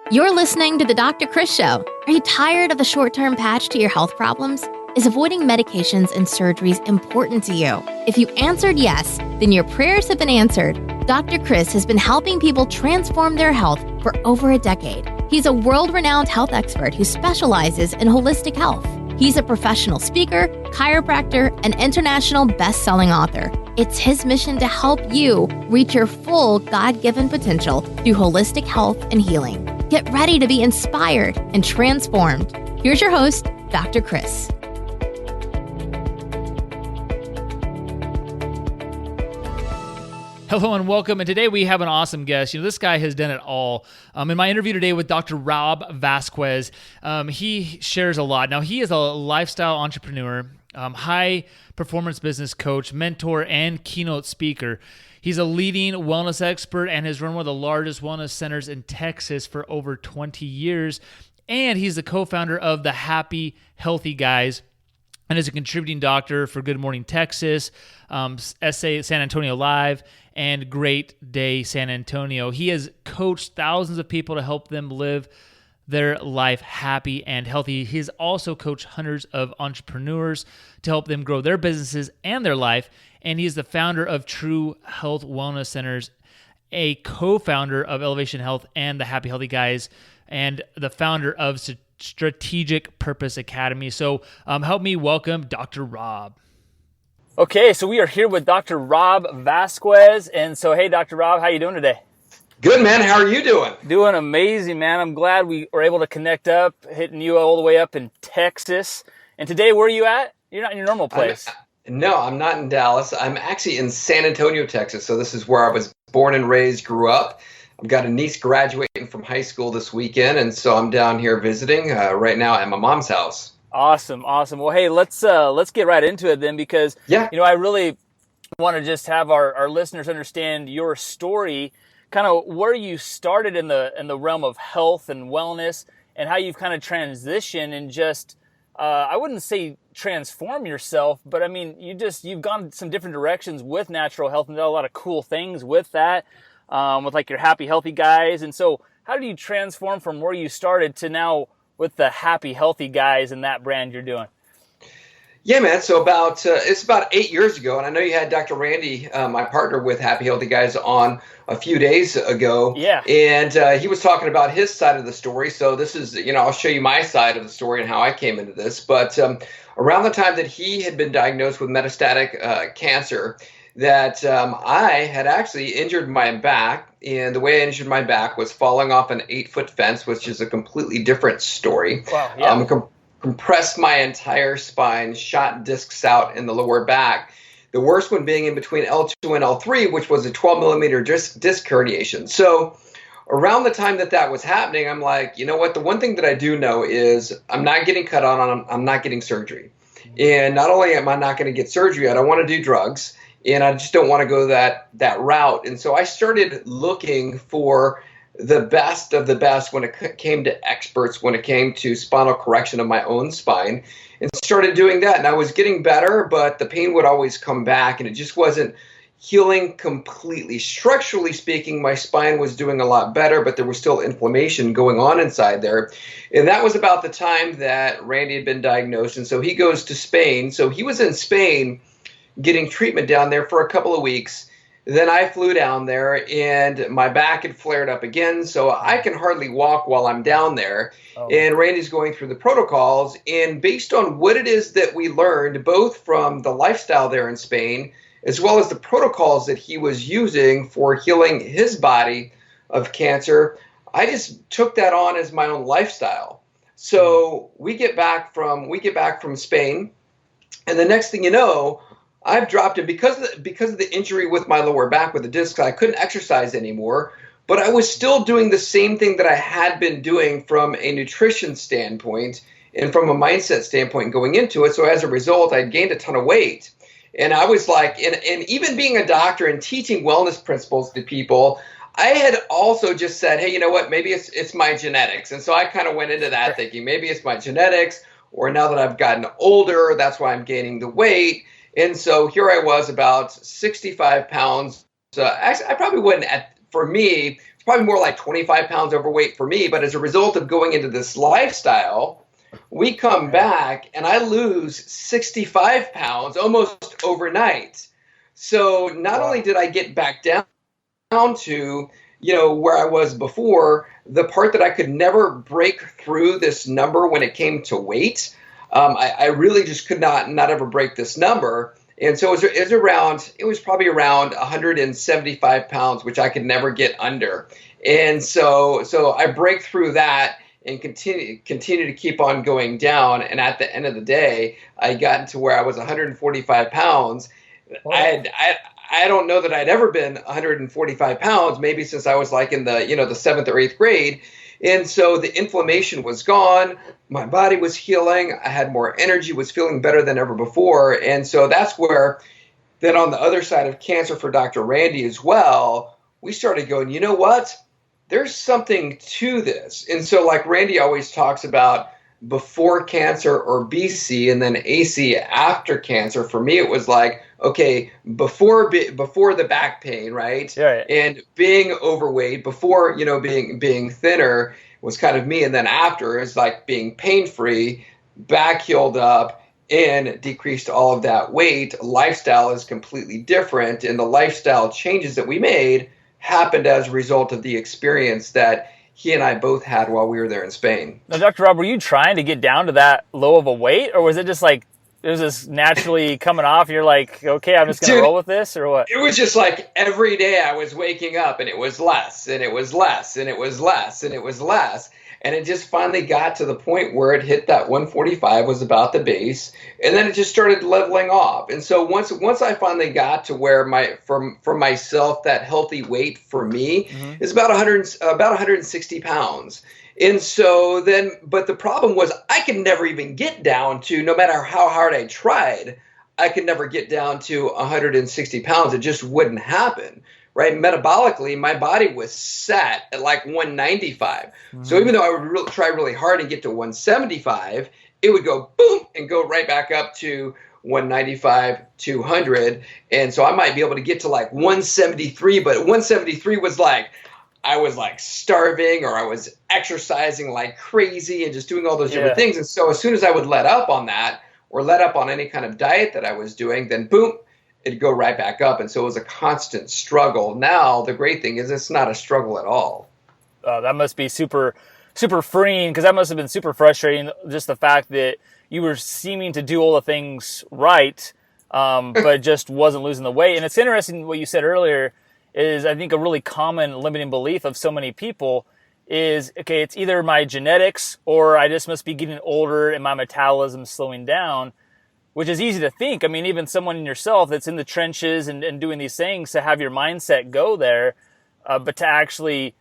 You're listening to The Dr. Chris Show. Are you tired of the short-term patch to your health problems? Is avoiding medications and surgeries important to you? If you answered yes, then your prayers have been answered. Dr. Chris has been helping people transform their health for over a decade. He's a world-renowned health expert who specializes in holistic health. He's a professional speaker, chiropractor, and international best-selling author. It's his mission to help you reach your full God-given potential through holistic health and healing. Get ready to be inspired and transformed. Here's your host, Dr. Chris. Hello and welcome, and today we have an awesome guest. This guy has done it all. In my interview today with Dr. Rob Vasquez, he shares a lot. Now, he is a lifestyle entrepreneur, high-performance business coach, mentor, and keynote speaker. He's a leading wellness expert and has run one of the largest wellness centers in Texas for over 20 years. And he's the co-founder of the Happy Healthy Guys and is a contributing doctor for Good Morning Texas, SA San Antonio Live, and Great Day San Antonio. He has coached thousands of people to help them live their life happy and healthy. He's also coached hundreds of entrepreneurs to help them grow their businesses and their life. And he is the founder of True Health Wellness Centers, a co-founder of Elevation Health and the Happy Healthy Guys, and the founder of Strategic Purpose Academy. So help me welcome Dr. Rob. Okay, so we are here with Dr. Rob Vasquez. And so, hey, Dr. Rob, how you doing today? Good, man. How are you doing? Doing amazing, man. I'm glad we were able to connect up, hitting you all the way up in Texas. And today, where are you at? You're not in your normal place. No, I'm not in Dallas. I'm actually in San Antonio, Texas. So this is where I was born and raised, grew up. I've got a niece graduating from high school this weekend, and so I'm down here visiting right now at my mom's house. Awesome. Well, hey, let's get right into it then, because I really want to just have our listeners understand your story, kind of where you started in the realm of health and wellness, and how you've kind of transitioned and just I wouldn't say transform yourself, but I mean you've gone some different directions with natural health and done a lot of cool things with that, with like your Happy Healthy Guys. And so how do you transform from where you started to now with the Happy Healthy Guys and that brand you're doing? Yeah, man. So it's about 8 years ago, and I know you had Dr. Randy, my partner with Happy Healthy Guys, on a few days ago. Yeah. And he was talking about his side of the story. So this is, I'll show you my side of the story and how I came into this. But around the time that he had been diagnosed with metastatic cancer, that I had actually injured my back. And the way I injured my back was falling off an 8-foot fence, which is a completely different story. Wow, yeah. Compressed my entire spine, shot discs out in the lower back. The worst one being in between L2 and L3, which was a 12 millimeter disc herniation. So around the time that was happening, I'm like, you know what? The one thing that I do know is I'm not getting cut on, I'm not getting surgery. And not only am I not going to get surgery, I don't want to do drugs. And I just don't want to go that route. And so I started looking for the best of the best when it came to experts, when it came to spinal correction of my own spine, and started doing that. And I was getting better, but the pain would always come back, and it just wasn't healing completely. Structurally speaking, my spine was doing a lot better, but there was still inflammation going on inside there. And that was about the time that Randy had been diagnosed. And so he goes to Spain. So he was in Spain getting treatment down there for a couple of weeks. Then I flew down there, and my back had flared up again, so I can hardly walk while I'm down there. Oh. And Randy's going through the protocols, and based on what it is that we learned, both from the lifestyle there in Spain, as well as the protocols that he was using for healing his body of cancer, I just took that on as my own lifestyle. So we get back from Spain, and the next thing you know, I've dropped it because of the injury with my lower back with the disc. I couldn't exercise anymore, but I was still doing the same thing that I had been doing from a nutrition standpoint and from a mindset standpoint going into it. So as a result, I gained a ton of weight. And I was like, and even being a doctor and teaching wellness principles to people, I had also just said, hey, you know what, maybe it's my genetics. And so I kind of went into that thinking maybe it's my genetics, or now that I've gotten older, that's why I'm gaining the weight. And so here I was, about 65 pounds. Actually, I probably wouldn't, for me, probably more like 25 pounds overweight for me. But as a result of going into this lifestyle, we come back and I lose 65 pounds almost overnight. So not only did I get back down to, where I was before, the part that I could never break through this number when it came to weight, I really just could not ever break this number. And so it was probably around 175 pounds, which I could never get under. And so I break through that and continue to keep on going down. And at the end of the day, I got to where I was 145 pounds. Wow. I don't know that I'd ever been 145 pounds, maybe since I was like in the, the 7th or 8th grade. And so the inflammation was gone. My body was healing. I had more energy, was feeling better than ever before. And so that's where then on the other side of cancer for Dr. Randy as well, we started going, you know what? There's something to this. And so like Randy always talks about before cancer or BC and then AC after cancer. For me, it was like, okay, before the back pain, right? Right. And being overweight, before, being thinner was kind of me. And then after is like being pain-free, back healed up, and decreased all of that weight. Lifestyle is completely different. And the lifestyle changes that we made happened as a result of the experience that he and I both had while we were there in Spain. Now, Dr. Rob, were you trying to get down to that low of a weight, or was it just like it was just naturally coming off? You're like, okay, I'm just going to roll with this, or what? It was just like every day I was waking up and it was less and it was less and it was less and it was less. And it just finally got to the point where it hit that 145 was about the base, and then it just started leveling off. And so once I finally got to where for myself, that healthy weight for me is about 160 pounds. And so then, but the problem was I could never even get down to, no matter how hard I tried, I could never get down to 160 pounds. It just wouldn't happen. Right, metabolically, my body was set at like 195. So even though I would try really hard and get to 175, it would go boom and go right back up to 195, 200. And so I might be able to get to like 173, but 173 was like, I was like starving, or I was exercising like crazy and just doing all those different things. And so as soon as I would let up on that, or let up on any kind of diet that I was doing, then boom, it'd go right back up. And so it was a constant struggle. Now, the great thing is it's not a struggle at all. That must be super, super freeing, because that must have been super frustrating, just the fact that you were seeming to do all the things right, but just wasn't losing the weight. And it's interesting what you said earlier is, I think, a really common limiting belief of so many people is, okay, it's either my genetics or I just must be getting older and my metabolism's slowing down, which is easy to think. I mean, even someone in yourself that's in the trenches and doing these things, to have your mindset go there, but to actually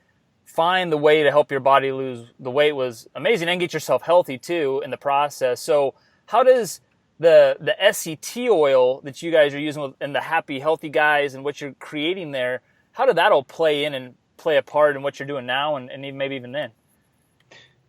find the way to help your body lose the weight was amazing, and get yourself healthy too in the process. So how does the SCT oil that you guys are using and the Happy Healthy Guys and what you're creating there, how did that all play in and play a part in what you're doing now and even maybe even then?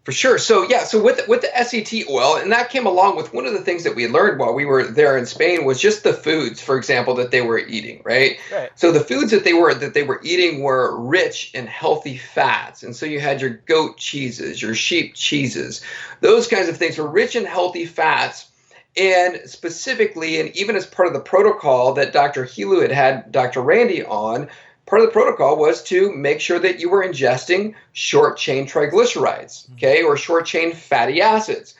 For sure. So with the SCT oil, and that came along with one of the things that we learned while we were there in Spain was just the foods, for example, that they were eating, right? So the foods that they were eating were rich in healthy fats. And so you had your goat cheeses, your sheep cheeses, those kinds of things were rich in healthy fats. And specifically, and even as part of the protocol that Dr. Helu had Dr. Randy on, part of the protocol was to make sure that you were ingesting short-chain triglycerides, okay, or short-chain fatty acids.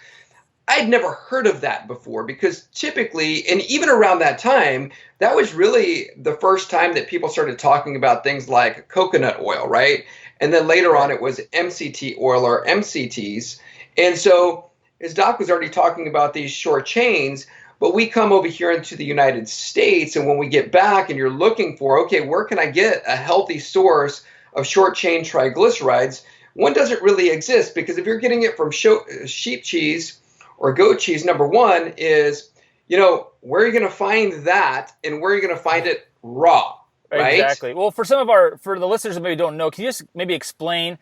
I'd never heard of that before, because typically, and even around that time, that was really the first time that people started talking about things like coconut oil, right? And then later on, it was MCT oil or MCTs. And so as Doc was already talking about these short chains, but we come over here into the United States, and when we get back and you're looking for, okay, where can I get a healthy source of short-chain triglycerides? One doesn't really exist, because if you're getting it from sheep cheese or goat cheese, number one is, where are you going to find that, and where are you going to find it raw, right? Exactly. Well, for the listeners that maybe don't know, can you just maybe explain,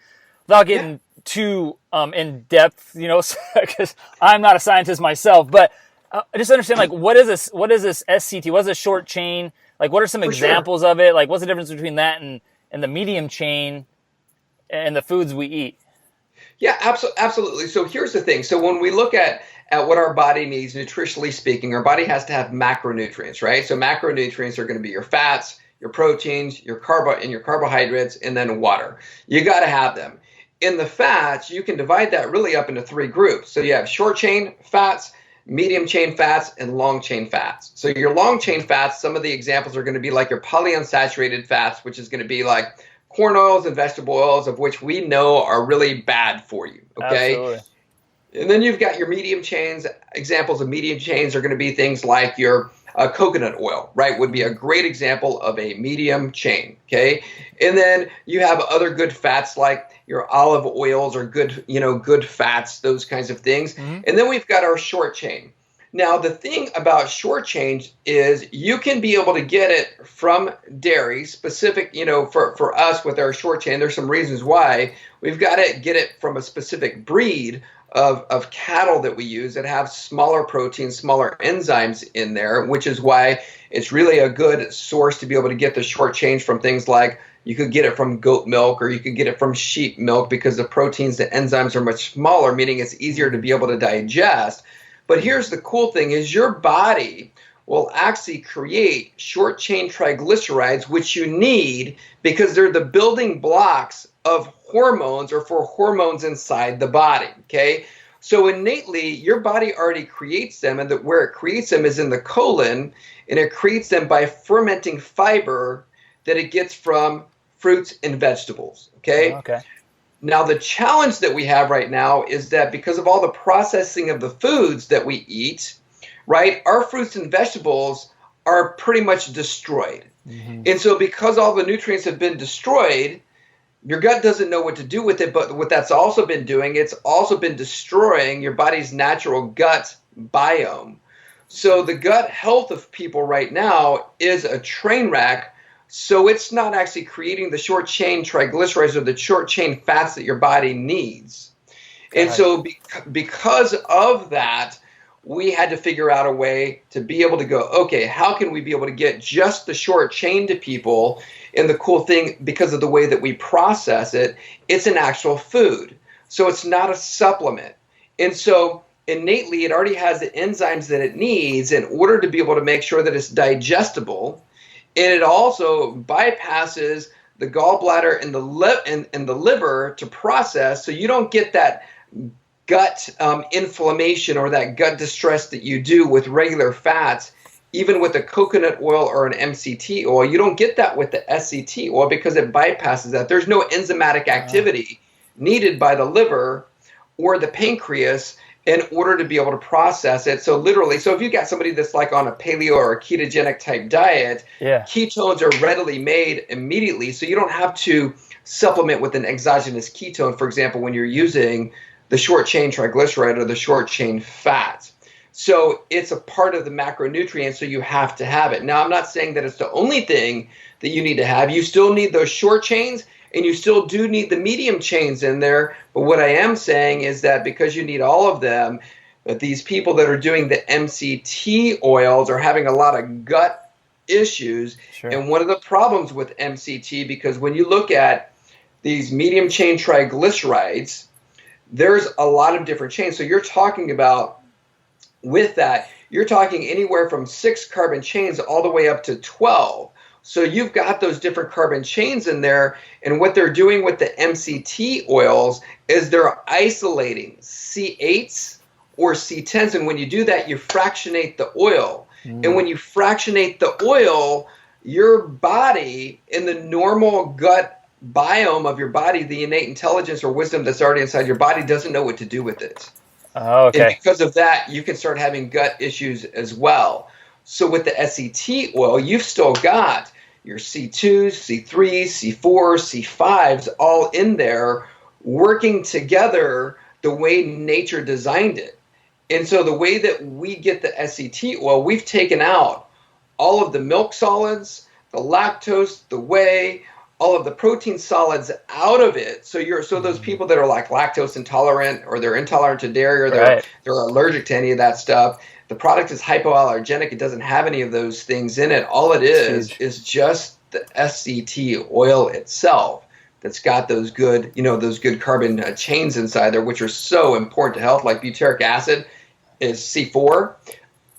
without getting too in depth, because I'm not a scientist myself, but I just understand, like, what is this SCT? What is a short chain? Like, what are some examples of it? Like, what's the difference between that and the medium chain? and the foods we eat. Yeah, absolutely. So here's the thing. So when we look at what our body needs, nutritionally speaking, our body has to have macronutrients, right? So macronutrients are going to be your fats, your proteins, your carbohydrates, and then water. You got to have them. In the fats, you can divide that really up into three groups. So you have short chain fats, medium chain fats, and long chain fats. So your long chain fats, some of the examples are going to be like your polyunsaturated fats, which is going to be like corn oils and vegetable oils, of which we know are really bad for you. Okay. Absolutely. And then you've got your medium chains. Examples of medium chains are going to be things like your coconut oil, right? Would be a great example of a medium chain. Okay. And then you have other good fats like your olive oils or good fats, those kinds of things. Mm-hmm. And then we've got our short chain. Now, the thing about short chain is you can be able to get it from dairy specific, for us with our short chain. There's some reasons why. We've got to get it from a specific breed of cattle that we use that have smaller proteins, smaller enzymes in there, which is why it's really a good source to be able to get the short chain from things like you could get it from goat milk or you could get it from sheep milk because the proteins, the enzymes are much smaller, meaning it's easier to be able to digest. But here's the cool thing is your body will actually create short chain triglycerides, which you need because they're the building blocks of hormones or for hormones inside the body. Okay. So innately, your body already creates them, and where it creates them is in the colon, and it creates them by fermenting fiber that it gets from fruits and vegetables. Okay. Okay. Now, the challenge that we have right now is that because of all the processing of the foods that we eat, right, our fruits and vegetables are pretty much destroyed. Mm-hmm. And so because all the nutrients have been destroyed, your gut doesn't know what to do with it. But what that's also been doing, it's also been destroying your body's natural gut biome. So the gut health of people right now is a train wreck. So it's not actually creating the short chain triglycerides or the short chain fats that your body needs. And so because of that, we had to figure out a way to be able to go, okay, how can we be able to get just the short chain to people? And the cool thing, because of the way that we process it, it's an actual food. So it's not a supplement. And so innately, it already has the enzymes that it needs in order to be able to make sure that it's digestible. And it also bypasses the gallbladder and the liver to process, so you don't get that gut inflammation or that gut distress that you do with regular fats. Even with a coconut oil or an MCT oil, you don't get that with the SCT oil because it bypasses that. There's no enzymatic activity needed by the liver or the pancreas in order to be able to process it. So literally, if you got somebody that's like on a paleo or a ketogenic type diet, ketones are readily made immediately. So you don't have to supplement with an exogenous ketone, for example, when you're using the short chain triglyceride or the short chain fat. So it's a part of the macronutrients, so you have to have it. Now, I'm not saying that it's the only thing that you need to have. You still need those short chains, and you still do need the medium chains in there. But what I am saying is that because you need all of them, that these people that are doing the MCT oils are having a lot of gut issues. Sure. And one of the problems with MCT, because when you look at these medium chain triglycerides, there's a lot of different chains. So you're talking about, with that, you're talking anywhere from 6 carbon chains all the way up to 12. So you've got those different carbon chains in there, and what they're doing with the MCT oils is they're isolating C8s or C10s, and when you do that, you fractionate the oil. And when you fractionate the oil, your body, in the normal gut biome of your body, the innate intelligence or wisdom that's already inside your body doesn't know what to do with it. Oh, okay. And because of that, you can start having gut issues as well. So with the SCT oil, you've still got your C2s, C3s, C4s, C5s all in there working together the way nature designed it. And so the way that we get the SCT oil, we've taken out all of the milk solids, the lactose, the whey, all of the protein solids out of it. So those people that are like lactose intolerant or they're intolerant to dairy or they're allergic to any of that stuff, the product is hypoallergenic. It doesn't have any of those things in it. All it is just the SCT oil itself. that's got those good, those good carbon chains inside there, which are so important to health, like butyric acid is C4,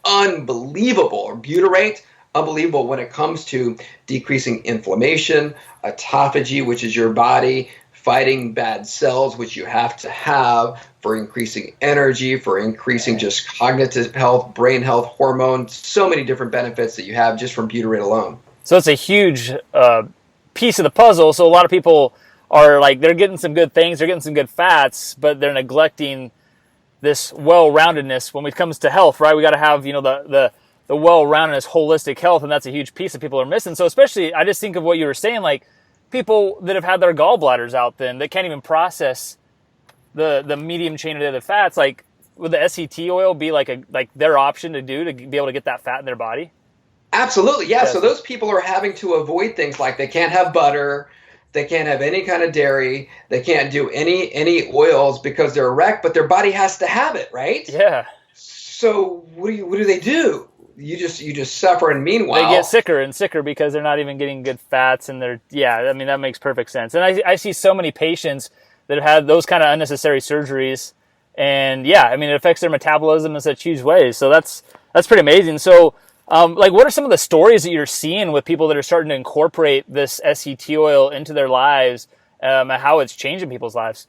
unbelievable, or butyrate, unbelievable when it comes to decreasing inflammation, autophagy, which is your body fighting bad cells, which you have to have for increasing energy, for increasing just cognitive health, brain health, hormones, so many different benefits that you have just from butyrate alone. So it's a huge piece of the puzzle. So a lot of people are like, they're getting some good things, they're getting some good fats, but they're neglecting this well-roundedness when it comes to health, right? We got to have, the well-roundedness, holistic health, and that's a huge piece that people are missing. So especially, I just think of what you were saying, like people that have had their gallbladders out then, that can't even process the medium chain of the fats, like would the SCT oil be like their option to do to be able to get that fat in their body? Absolutely, yeah. So those people are having to avoid things like they can't have butter, they can't have any kind of dairy, they can't do any oils because they're a wreck, but their body has to have it, right? Yeah. So what do they do? You just suffer, and meanwhile they get sicker and sicker because they're not even getting good fats, and that makes perfect sense. And I see so many patients that have had those kind of unnecessary surgeries, and it affects their metabolism in such huge ways. So that's pretty amazing. So what are some of the stories that you're seeing with people that are starting to incorporate this SCT oil into their lives, and how it's changing people's lives?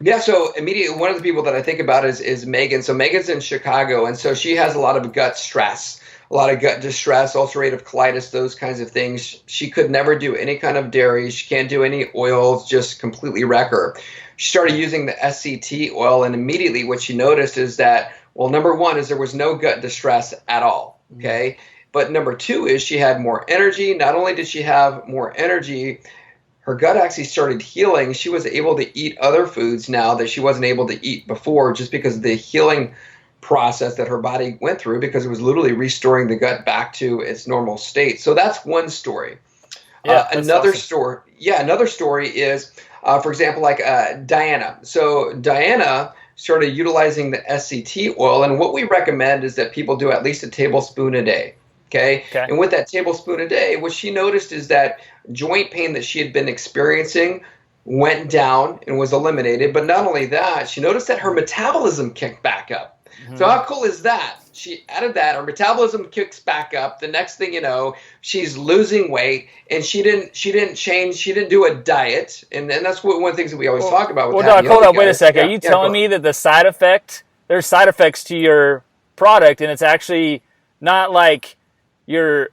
Yeah, so immediately one of the people that I think about is Megan. So Megan's in Chicago, and so she has a lot of gut stress, a lot of gut distress, ulcerative colitis, those kinds of things. She could never do any kind of dairy. She can't do any oils, just completely wreck her. She started using the SCT oil, and immediately what she noticed is that, well, number one is there was no gut distress at all, okay? But number two is she had more energy. Not only did she have more energy, her gut actually started healing. She was able to eat other foods now that she wasn't able to eat before, just because of the healing process that her body went through, because it was literally restoring the gut back to its normal state. So that's one story. Another story is, for example, like Diana. So Diana started utilizing the SCT oil, and what we recommend is that people do at least a tablespoon a day. Okay. And with that tablespoon a day, what she noticed is that joint pain that she had been experiencing went down and was eliminated. But not only that, she noticed that her metabolism kicked back up. Mm-hmm. So how cool is that? She added that, her metabolism kicks back up. The next thing you know, she's losing weight, and she didn't change. She didn't do a diet, and that's one of the things that we always talk about. Doc, hold on, wait a second. Are you telling me that there's side effects to your product, and it's actually not like you're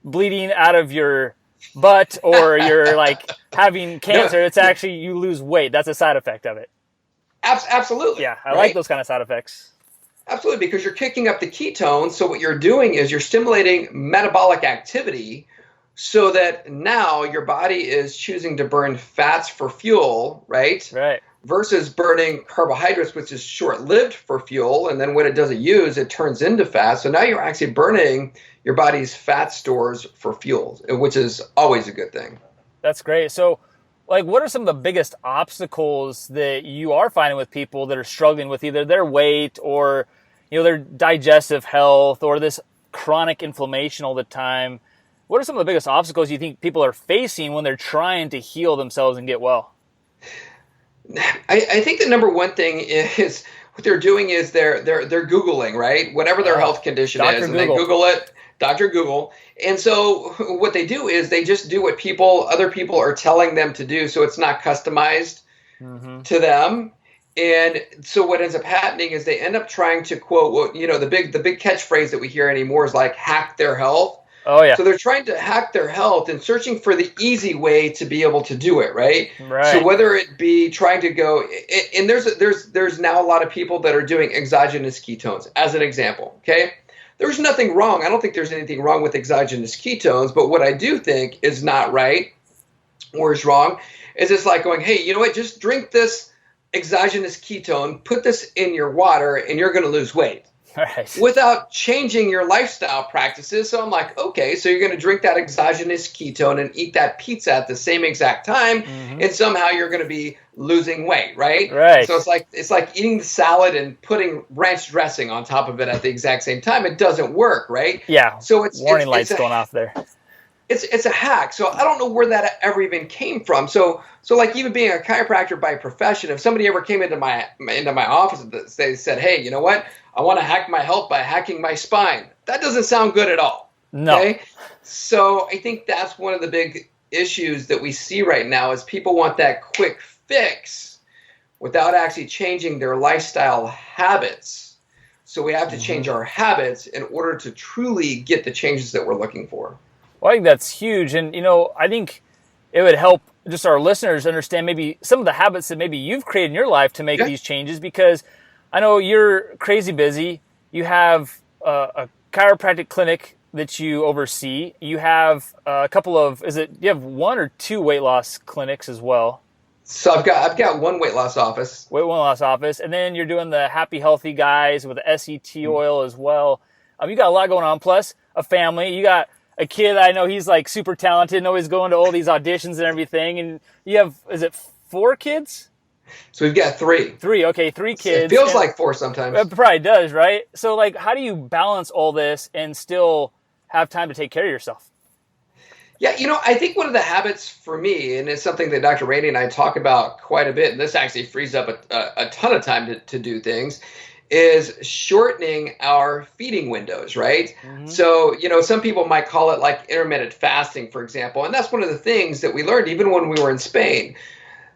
bleeding out of your butt or you're like having cancer? It's actually you lose weight. That's a side effect of it. Absolutely. Yeah, I like those kind of side effects. Absolutely, because you're kicking up the ketones. So what you're doing is you're stimulating metabolic activity so that now your body is choosing to burn fats for fuel, right? Right. Versus burning carbohydrates, which is short-lived for fuel. And then when it doesn't use, it turns into fat. So now you're actually burning your body's fat stores for fuel, which is always a good thing. That's great. So, what are some of the biggest obstacles that you are finding with people that are struggling with either their weight or, their digestive health or this chronic inflammation all the time? What are some of the biggest obstacles you think people are facing when they're trying to heal themselves and get well? I think the number one thing is what they're doing is they're Googling, right? Whatever their health condition is, and they Google it. Dr. Google. And so what they do is they just do what other people are telling them to do. So it's not customized to them. And so what ends up happening is they end up trying to quote, the big catchphrase that we hear anymore is like hack their health. Oh yeah. So they're trying to hack their health and searching for the easy way to be able to do it, right? Right. So whether it be trying to go, and there's now a lot of people that are doing exogenous ketones as an example, okay? There's nothing wrong. I don't think there's anything wrong with exogenous ketones, but what I do think is not right or is wrong is it's like going, hey, you know what? Just drink this exogenous ketone, put this in your water, and you're going to lose weight. Right. Without changing your lifestyle practices. So I'm like, okay, so you're going to drink that exogenous ketone and eat that pizza at the same exact time, and somehow you're going to be losing weight, right? Right. So it's like eating the salad and putting ranch dressing on top of it at the exact same time. It doesn't work, right? Yeah. So it's warning lights going off there. it's a hack. So I don't know where that ever even came from. So like even being a chiropractor by profession, if somebody ever came into my office and they said, hey, you know what? I want to hack my health by hacking my spine. That doesn't sound good at all. No. Okay? So I think that's one of the big issues that we see right now is people want that quick fix without actually changing their lifestyle habits. So we have to change our habits in order to truly get the changes that we're looking for. Well, I think that's huge. And, I think it would help just our listeners understand maybe some of the habits that maybe you've created in your life to make these changes, because I know you're crazy busy. You have a chiropractic clinic that you oversee. You have a couple of, you have one or two weight loss clinics as well? So I've got one weight loss office. Weight loss office. And then you're doing the Happy Healthy Guys with the SCT oil as well. You got a lot going on, plus a family. You got a kid, I know he's like super talented and always going to all these auditions and everything. And you have, is it 4 kids? So we've got 3. 3, okay, 3 kids. It feels like 4 sometimes. It probably does, right? So like, how do you balance all this and still have time to take care of yourself? Yeah, I think one of the habits for me, and it's something that Dr. Randy and I talk about quite a bit, and this actually frees up a ton of time to do things, is shortening our feeding windows, right? So, some people might call it like intermittent fasting, for example, and that's one of the things that we learned even when we were in Spain.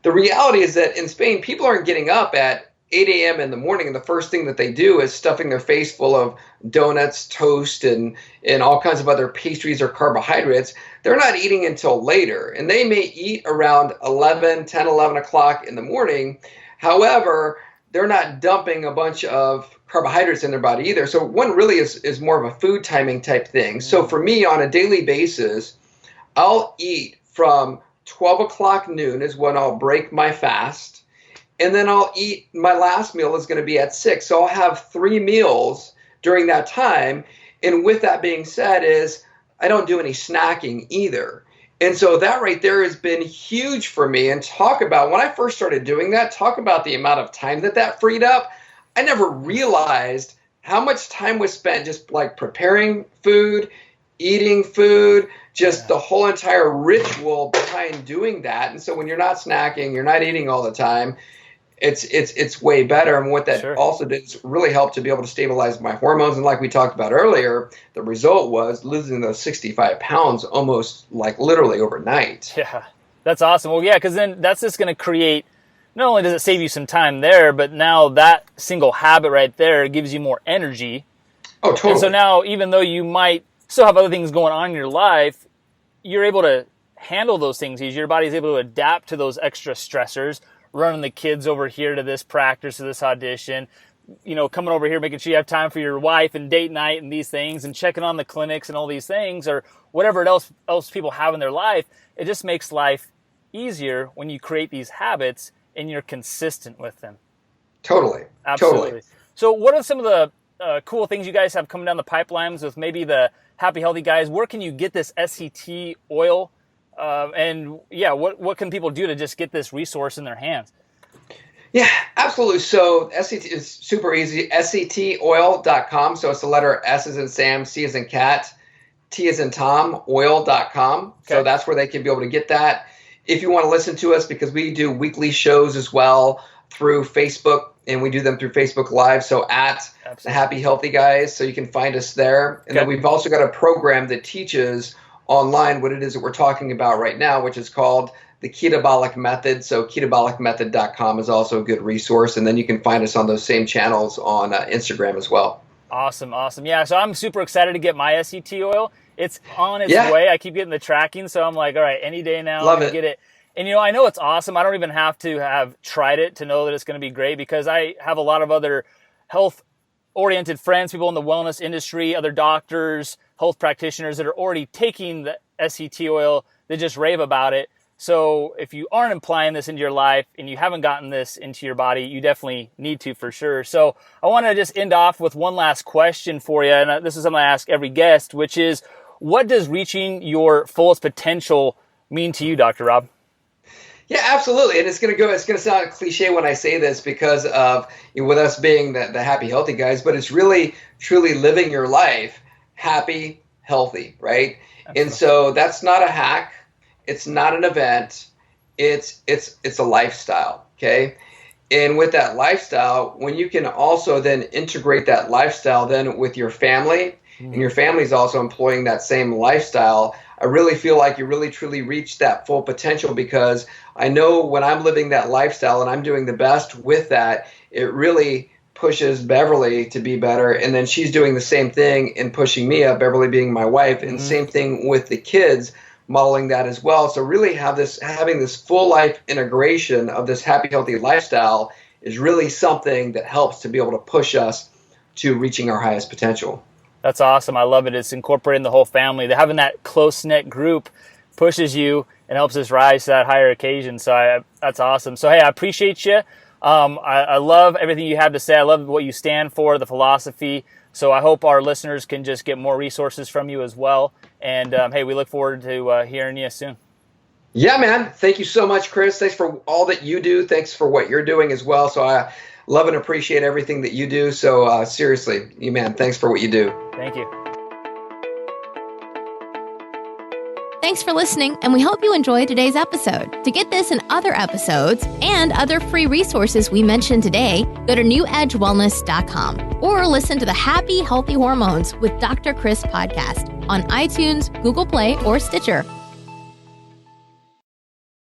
The reality is that in Spain, people aren't getting up at 8 a.m. in the morning, and the first thing that they do is stuffing their face full of donuts, toast, and all kinds of other pastries or carbohydrates. They're not eating until later, and they may eat around 11 o'clock in the morning. However, they're not dumping a bunch of carbohydrates in their body either. So one really is more of a food timing type thing. So for me, on a daily basis, I'll eat from 12 o'clock noon is when I'll break my fast. And then I'll eat, my last meal is going to be at 6. So I'll have 3 meals during that time. And with that being said is I don't do any snacking either. And so that right there has been huge for me. And talk about, when I first started doing that, talk about the amount of time that freed up. I never realized how much time was spent just like preparing food, eating food, just the whole entire ritual behind doing that. And so when you're not snacking, you're not eating all the time, it's way better. And what that also did is really help to be able to stabilize my hormones. And like we talked about earlier, the result was losing those 65 pounds almost like literally overnight. Yeah, that's awesome. Well, yeah, because then that's just going to create, not only does it save you some time there, but now that single habit right there gives you more energy. Oh, totally. And so now, even though you might still have other things going on in your life, you're able to handle those things easier. Your body's able to adapt to those extra stressors, running the kids over here to this practice, to this audition, coming over here, making sure you have time for your wife and date night and these things, and checking on the clinics and all these things, or whatever else people have in their life. It just makes life easier when you create these habits and you're consistent with them. Totally. Absolutely. Totally. So what are some of the cool things you guys have coming down the pipelines with maybe the Happy Healthy Guys? Where can you get this SCT oil? What can people do to just get this resource in their hands? Yeah, absolutely. So SCT is super easy, sctoil.com. So it's the letter S as in Sam, C as in cat, T as in Tom, oil.com. Okay. So that's where they can be able to get that. If you want to listen to us, because we do weekly shows as well through Facebook, and we do them through Facebook Live. So at the Happy Healthy Guys, so you can find us there. And then we've also got a program that teaches online what it is that we're talking about right now, which is called the Ketabolic Method. So ketabolicmethod.com is also a good resource. And then you can find us on those same channels on Instagram as well. Awesome. Yeah, so I'm super excited to get my SCT oil. It's on its way. I keep getting the tracking, so I'm like, all right, any day now, I'm going to get it. And, I know it's awesome. I don't even have to have tried it to know that it's going to be great, because I have a lot of other health-oriented friends, people in the wellness industry, other doctors, health practitioners that are already taking the SCT oil. They just rave about it. So if you aren't applying this into your life and you haven't gotten this into your body, you definitely need to, for sure. So I want to just end off with one last question for you. And this is something I ask every guest, which is, what does reaching your fullest potential mean to you, Dr. Rob? Yeah, absolutely. And it's going to sound cliche when I say this, because of with us being the Happy Healthy Guys, but it's really truly living your life happy, healthy, right? Absolutely. And so that's not a hack. It's not an event. It's a lifestyle, okay? And with that lifestyle, when you can also then integrate that lifestyle then with your family, and your family's also employing that same lifestyle, I really feel like you really truly reach that full potential, because I know when I'm living that lifestyle and I'm doing the best with that, it really pushes Beverly to be better. And then she's doing the same thing and pushing me up, Beverly being my wife, and same thing with the kids, modeling that as well. So really having this full life integration of this happy, healthy lifestyle is really something that helps to be able to push us to reaching our highest potential. That's awesome. I love it. It's incorporating the whole family. Having that close-knit group pushes you and helps us rise to that higher occasion. So that's awesome. So, hey, I appreciate you. I love everything you have to say. I love what you stand for, the philosophy. So I hope our listeners can just get more resources from you as well. And, hey, we look forward to hearing you soon. Yeah, man. Thank you so much, Chris. Thanks for all that you do. Thanks for what you're doing as well. So I love and appreciate everything that you do. So seriously, man, thanks for what you do. Thank you. Thanks for listening, and we hope you enjoyed today's episode. To get this and other episodes and other free resources we mentioned today, go to newedgewellness.com or listen to the Happy Healthy Hormones with Dr. Chris podcast on iTunes, Google Play, or Stitcher.